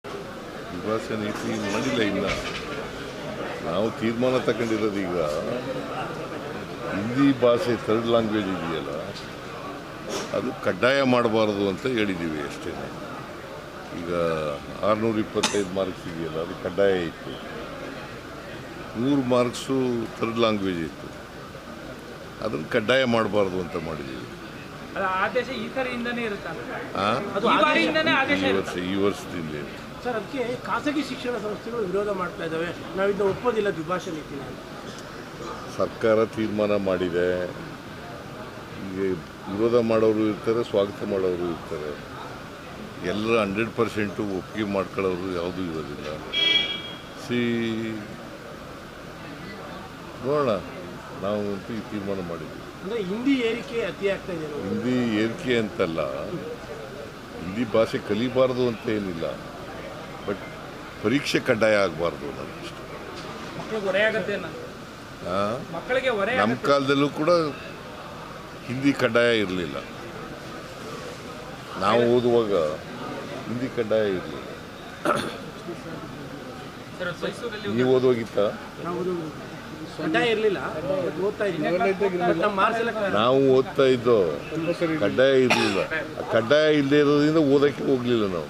ದ್ವಿಭಾಷಾ ನೀತಿ ಮಾಡಿಲ್ಲ. ಇಲ್ಲ, ನಾವು ತೀರ್ಮಾನ ತಗೊಂಡಿರೋದು ಈಗ ಹಿಂದಿ ಭಾಷೆ ಥರ್ಡ್ ಲ್ಯಾಂಗ್ವೇಜ್ ಇದೆಯಲ್ಲ, ಅದು ಕಡ್ಡಾಯ ಮಾಡಬಾರ್ದು ಅಂತ ಹೇಳಿದ್ದೀವಿ ಅಷ್ಟೇ. ಈಗ 625 ಮಾರ್ಕ್ಸ್ ಇದೆಯಲ್ಲ, ಅದು ಕಡ್ಡಾಯ ಇತ್ತು. 100 ಮಾರ್ಕ್ಸು ಥರ್ಡ್ ಲ್ಯಾಂಗ್ವೇಜ್ ಇತ್ತು, ಅದನ್ನು ಕಡ್ಡಾಯ ಮಾಡಬಾರ್ದು ಅಂತ ಮಾಡಿದ್ದೀವಿ. ಈ ವರ್ಷದಿಂದ ಸರ್, ಅದಕ್ಕೆ ಖಾಸಗಿ ಶಿಕ್ಷಣ ಸಂಸ್ಥೆಗಳು ವಿರೋಧ ಮಾಡ್ತಾ ಇದ್ದಾವೆ. ನಾವಿಂದ ಒಪ್ಪೋದಿಲ್ಲ ದ್ವಿಭಾಷಾ ನೀತಿನ. ಸರ್ಕಾರ ತೀರ್ಮಾನ ಮಾಡಿದೆ. ಈಗ ವಿರೋಧ ಮಾಡೋರು ಇರ್ತಾರೆ, ಸ್ವಾಗತ ಮಾಡೋರು ಇರ್ತಾರೆ. ಎಲ್ಲರ 100% ಒಪ್ಪಿಗೆ ಮಾಡ್ಕೊಳ್ಳೋರು ಯಾವುದೂ ಇರೋದಿಲ್ಲ. ನೋಡೋಣ, ನಾವು ಅಂತೂ ಈ ತೀರ್ಮಾನ ಮಾಡಿದ್ವಿ. ಅಂದರೆ ಹಿಂದಿ ಏರಿಕೆ ಅತಿ ಆಗ್ತಾ ಇದೆ. ಹಿಂದಿ ಏರಿಕೆ ಅಂತಲ್ಲ, ಹಿಂದಿ ಭಾಷೆ ಕಲಿಬಾರ್ದು ಅಂತ ಏನಿಲ್ಲ, ಬಟ್ ಪರೀಕ್ಷೆ ಕಡ್ಡಾಯ ಆಗಬಾರ್ದು ಅನ್ನೋದಷ್ಟು. ನಮ್ಮ ಕಾಲದಲ್ಲೂ ಕೂಡ ಹಿಂದಿ ಕಡ್ಡಾಯ ಇರಲಿಲ್ಲ. ನಾವು ಓದುವಾಗ ಹಿಂದಿ ಕಡ್ಡಾಯ ಇರಲಿಲ್ಲ. ನೀವು ಓದುವಾಗಿತ್ತ? ಕಡ್ಡಾಯ ಇರಲಿಲ್ಲ, ಓದ್ತಾ ಇದ್ದೀವಿ. ನಾವು ಓದ್ತಾ ಇದ್ದೋ, ಕಡ್ಡಾಯ ಇರಲಿಲ್ಲ. ಕಡ್ಡಾಯ ಇಲ್ಲದೆ ಇರೋದ್ರಿಂದ ಓದೋಕ್ಕೆ ಹೋಗಲಿಲ್ಲ ನಾವು.